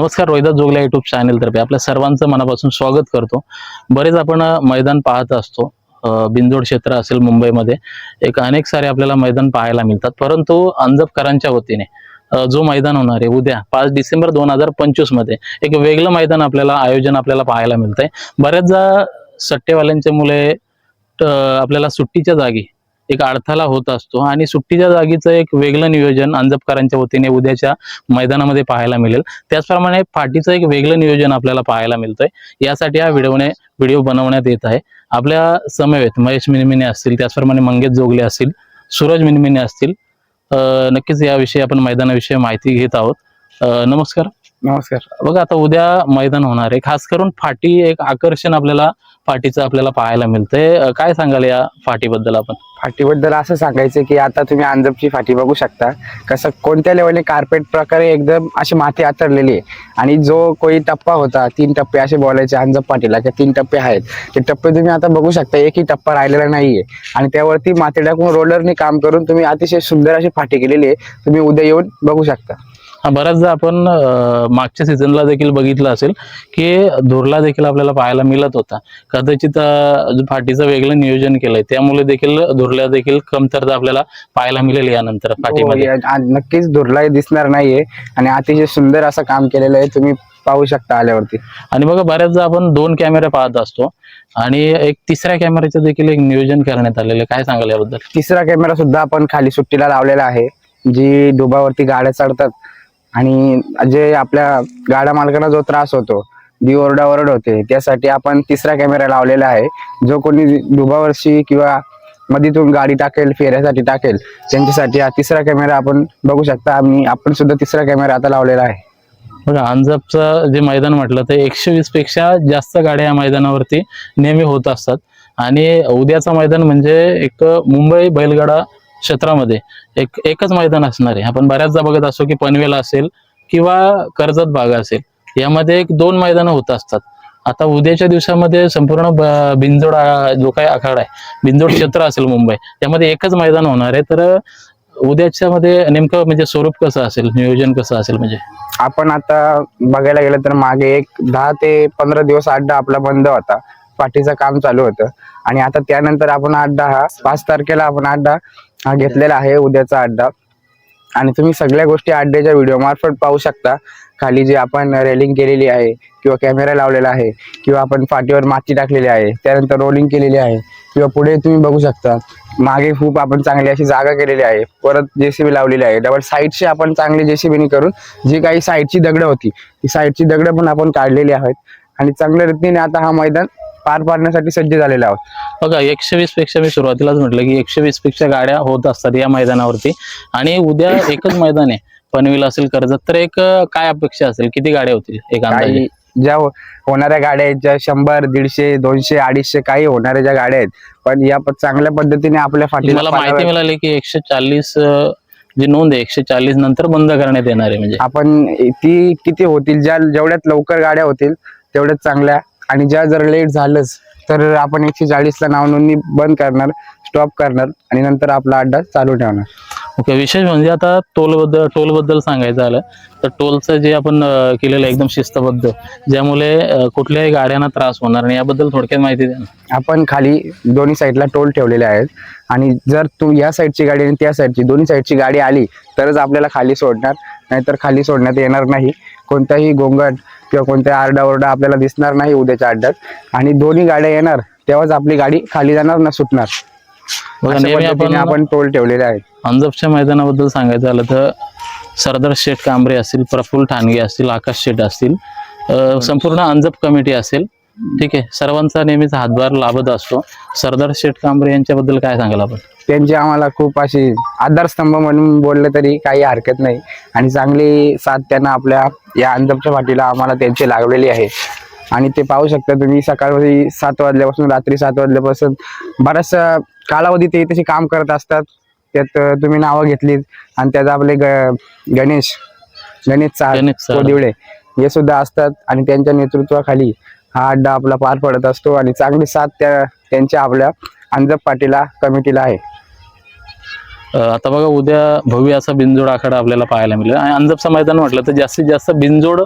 नमस्कार, Rohidas Jogale YouTube channel तर्फे आपल्या सर्वांचं मनापासून स्वागत करतो। बरेच आपण मैदान पाहत असतो, बिंजोड क्षेत्र असेल मुंबईमध्ये एक अनेक सारे आपल्याला मैदान पाहायला मिळतात, परंतु अंजपकरांच्या वतीने जो मैदान होणार आहे उद्या 5 डिसेंबर 2025 मध्ये एक वेगळं मैदान आयोजन आपल्याला पाहायला मिळतंय। बऱ्याचदा सट्टेवाल्यांच्या मुले आपल्याला सुट्टीच्या जागी एक अडथळा होत असतो आणि सुट्टीच्या जागीचं एक वेगळं नियोजन अंजपकरांच्या वतीने उद्याच्या मैदानामध्ये पाहायला मिळेल। त्याचप्रमाणे फाटीचं एक वेगळं नियोजन आपल्याला पाहायला मिळतंय। यासाठी हा व्हिडिओ बनवण्यात येत आहे। आपल्या समवेत महेश मिनमिने असतील, त्याचप्रमाणे मंगेश जोगले असतील, सूरज मिनमिने असतील। नक्कीच याविषयी आपण मैदानाविषयी माहिती घेत आहोत। नमस्कार। नमस्कार। बघा, आता उद्या मैदान होणार आहे, खास करून फाटी एक आकर्षण फाटीचं आपल्याला पाहायला मिळतंय। काय सांगाल या फाटीबद्दल आपण? फाटीबद्दल असं सांगायचं की आता तुम्ही अंजपची फाटी बघू शकता, कसं कोणत्या लेवलने कार्पेट प्रकारे एकदम अशी माती आतरलेली आहे। आणि जो कोई टप्पा होता, 3 टप्पे असे बोलायचे अंजप फाटीला की 3 टप्पे आहेत, ते टप्पे तुम्ही आता बघू शकता, एकही टप्पा राहिलेला नाहीये। आणि त्यावरती माती टाकून रोलरने काम करून तुम्ही अतिशय सुंदर अशी फाटी केलेली आहे, तुम्ही उद्या येऊन बघू शकता। बऱ्याचदा आपण मागच्या सीझनला देखील बघितलं असेल की धुरला देखील आपल्याला पाहायला मिळत होता। कदाचित फाटीचं वेगळं नियोजन केलंय, त्यामुळे देखील धुरला देखील कमतरता आपल्याला पाहायला मिळेल यानंतर फाटीमध्ये। नक्कीच धुरला दिसणार नाहीये आणि अतिशय सुंदर असं काम केलेलं आहे, तुम्ही पाहू शकता आल्यावरती। आणि बघा, बऱ्याचदा आपण 2 कॅमेरे पाहत असतो आणि एक तिसऱ्या कॅमेऱ्याचं देखील एक नियोजन करण्यात आलेलं आहे। काय सांगाल याबद्दल? तिसरा कॅमेरा सुद्धा आपण खाली सुट्टीला लावलेला आहे, जी डोबावरती गाड्या चढतात आणि जे आपल्या गाड्या मालकांना जो त्रास होतो, जी ओरडाओरड होते, त्यासाठी आपण तिसरा कॅमेरा लावलेला आहे। जो कोणी डोबावरशी किंवा मधीतून गाडी टाकेल, फेऱ्यासाठी टाकेल, त्यांच्यासाठी हा तिसरा कॅमेरा आपण बघू शकता। आपण सुद्धा तिसरा कॅमेरा आता लावलेला आहे। बघा, अंजपचं जे मैदान म्हटलं तर 120 पेक्षा जास्त गाड्या या मैदानावरती नेहमी होत असतात आणि उद्याचं मैदान म्हणजे एक मुंबई बैलगाडा क्षेत्रामध्ये एकच मैदान असणार आहे। आपण बऱ्याचदा बघत असतो की पनवेल असेल किंवा कर्जत भाग असेल, यामध्ये 1-2 मैदानं होत असतात। आता उद्याच्या दिवसामध्ये संपूर्ण बिंजोड जो काही आखाडा आहे, बिंजोड क्षेत्र असेल मुंबई, त्यामध्ये एकच मैदान होणार आहे। तर उद्याच्या मध्ये नेमकं म्हणजे स्वरूप कसं असेल, नियोजन कसं असेल? म्हणजे आपण आता बघायला गेलं तर मागे एक 10 ते 15 दिवस अड्डा आपला बंद होता, पाठीचं काम चालू होतं आणि आता त्यानंतर आपण अड्डा हा 5 तारखेला आपण अड्डा हा घेतलेला आहे, उद्याचा अड्डा। आणि तुम्ही सगळ्या गोष्टी अड्ड्याच्या व्हिडिओ मार्फत पाहू शकता। खाली जी आपण रेलिंग केलेली आहे किंवा कॅमेरा लावलेला आहे किंवा आपण फाटीवर माती टाकलेली आहे, त्यानंतर रोलिंग केलेली आहे किंवा पुढे तुम्ही बघू शकता मागे खूप आपण चांगली अशी जागा केलेली आहे, परत जेसीबी लावलेली आहे। डबल साईडची आपण चांगली जेसीबीने करून जी काही साईडची दगड होती, ती साईडची दगड पण आपण काढलेली आहेत आणि चांगल्या रीतीने आता हा मैदान पार पाडण्यासाठी सज्ज झालेला आहोत। बघा, 120 पेक्षा मी सुरुवातीलाच म्हटलं की 120 पेक्षा गाड्या होत असतात या मैदानावरती आणि उद्या एकच मैदान आहे, पनवेल असेल, कर्जत, तर एक काय अपेक्षा असेल, किती गाड्या होतील एक अंदाजे? ज्या होणाऱ्या गाड्या आहेत, ज्या 100, 150, 200, 250 काही होणाऱ्या ज्या गाड्या आहेत, पण या चांगल्या पद्धतीने आपल्या फाटीला मला माहिती मिळाली की 140 जी नोंद आहे 140 नंतर बंद करण्यात येणार आहे। म्हणजे आपण ती किती होतील, जेवढ्यात लवकर गाड्या होतील तेवढ्याच चांगल्या, आणि ज्या जर लेट झालंच तर आपण 140 ला नाव नोंदणी बंद करणार, स्टॉप करणार आणि नंतर आपला अड्डा चालू ठेवणार। ओके, विशेष म्हणजे आता टोल बद्दल सांगायचं झालं तर टोलचं जे आपण केलेलं एकदम शिस्तबद्ध, ज्यामुळे कुठल्याही गाड्यांना त्रास होणार नाही, याबद्दल थोडक्यात माहिती द्या ना। आपण खाली दोन्ही साईडला टोल ठेवलेले आहेत आणि जर तू या साईडची गाडी आणि त्या साईडची दोन्ही साईडची गाडी आली तरच आपल्याला खाली सोडणार, नाहीतर खाली सोडण्यात येणार नाही। कोणताही गोंगाट किंवा कोणत्या आरडाओरडा आपल्याला दिसणार नाही उद्याच्या अड्ड्यात, आणि दोन्ही गाड्या येणार तेव्हाच आपली गाडी खाली जाणार ना सुटणार। नेहमी आपण टोल ठेवलेले आहेत। अंजपच्या मैदानाबद्दल सांगायचं झालं तर सरदार शेठ कांबरे असतील, प्रफुल्ल ठाणगे असतील, आकाश शेठ असतील, संपूर्ण अंजप कमिटी असेल, ठीक आहे, सर्वांचा नेहमीच हातभार लाभत असतो। सरदार शेठ कांबरे यांच्याबद्दल काय सांगाल आपण? त्यांची आम्हाला खूप अशी आधारस्तंभ म्हणून बोललं तरी काही हरकत नाही आणि चांगली साथ त्यांना आपल्या या अंजपच्या फाटीला आम्हाला त्यांची लागलेली आहे। आणि ते पाहू शकता तुम्ही, सकाळी 7 वाजल्यापासून रात्री 7 वाजल्यापासून बराचसा कालावधी ते तसे काम करत असतात। त्यात तुम्ही नावं घेतलीत आणि त्यात आपले गणेश कोदिवळे हे सुद्धा असतात आणि त्यांच्या नेतृत्वाखाली हा अड्डा आपला पार पडत असतो आणि चांगली साथ त्यांच्या आपल्या अंजप फाटीला कमिटीला आहे। आता बघा, उद्या भव्य असा बिंजोड आखाडा आपल्याला पाहायला मिळेल आणि अंजपचं मैदान म्हटलं तर जास्तीत जास्त बिंजोड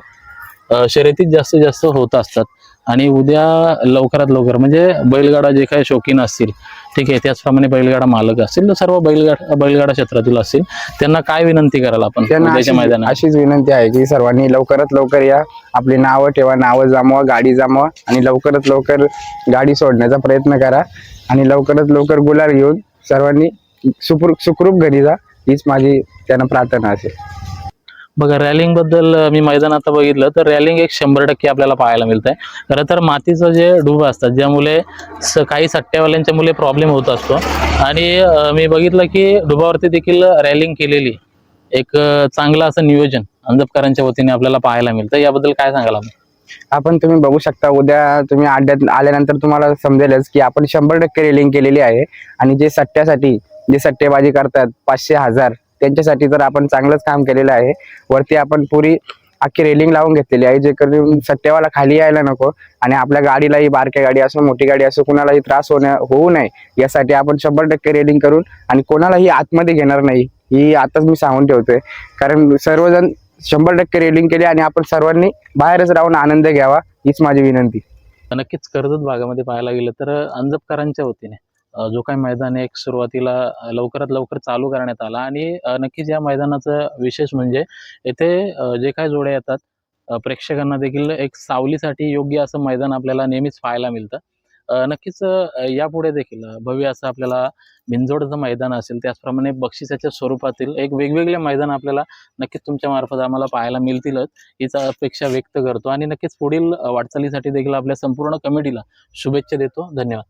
शर्यतीत जास्तीत जास्त होत असतात. आणि उद्या लवकरात लवकर म्हणजे बैलगाडा जे काही शौकीन असतील, ठीक आहे, त्याचप्रमाणे बैलगाडा मालक असतील, तर सर्व बैलगाडा क्षेत्रातील असतील, त्यांना काय विनंती कराल आपण त्यांना उद्याच्या मैदानात? अशीच विनंती आहे की सर्वांनी लवकरात लवकर या, आपली नावं ठेवा, नावं जमवा, गाडी जमवा आणि लवकरात लवकर गाडी सोडण्याचा प्रयत्न करा आणि लवकरात लवकर गुलाल घेऊन सर्वांनी सुखरूप घरी जा, हीच माझी त्यांना प्रार्थना असेल. बघा, रॅलिंग बद्दल मी मैदानात बघितलं तर रॅलिंग एक 100% आपल्याला पाहायला मिळत आहे. खरं तर मातीचं जे डूब असतात, ज्यामुळे काही सट्ट्यावाल्यांच्या मुले प्रॉब्लेम होत असतो. आणि मी बघितलं की डुबावरती देखील रॅलिंग केलेली एक चांगलं असं नियोजन अंजपकरांच्या वतीने आपल्याला पाहायला मिळतं. याबद्दल काय सांगाल आपण? आपण तुम्ही बघू शकता, उद्या तुम्ही अड्ड्यात आल्यानंतर तुम्हाला समजेलच की आपण 100% रेलिंग केलेली आहे. आणि जे सट्ट्यासाठी जे सट्टेबाजी करतात 500-1000 त्यांच्यासाठी तर आपण चांगलंच काम केलेलं आहे. वरती आपण पुरी अख्खी रेलिंग लावून घेतलेली आहे, जे करून सट्टेवाला खाली यायला नको आणि आपल्या गाडीलाही, बारक्या गाडी असो मोठी गाडी असो, कुणालाही त्रास होऊ नये यासाठी आपण 100% रेलिंग करून आणि कोणालाही आतमध्ये घेणार नाही, ही आताच मी सांगून ठेवतोय. कारण सर्वजण 100% रेलिंग केली आणि आपण सर्वांनी बाहेरच राहून आनंद घ्यावा, हीच माझी विनंती. नक्कीच कर्जत भागामध्ये पाहायला गेलं तर अंजपकरांच्या वतीने जो काही मैदान एक सुरुवातीला लवकरात लवकर चालू करण्यात आला. आणि नक्कीच या मैदानाचं विशेष म्हणजे येथे जे काही जोड्या येतात, प्रेक्षकांना देखील एक सावलीसाठी योग्य असं मैदान आपल्याला नेहमीच पाहायला मिळतं. नक्कीच यापुढे देखील भव्य असं आपल्याला बिनजोडचं मैदान असेल, त्याचप्रमाणे बक्षिसाच्या स्वरूपातील एक वेगवेगळे मैदान आपल्याला नक्कीच तुमच्या मार्फत आम्हाला पाहायला मिळतीलच, हीच अपेक्षा व्यक्त करतो. आणि नक्कीच पुढील वाटचालीसाठी देखील आपल्या संपूर्ण कमिटीला शुभेच्छा देतो. धन्यवाद.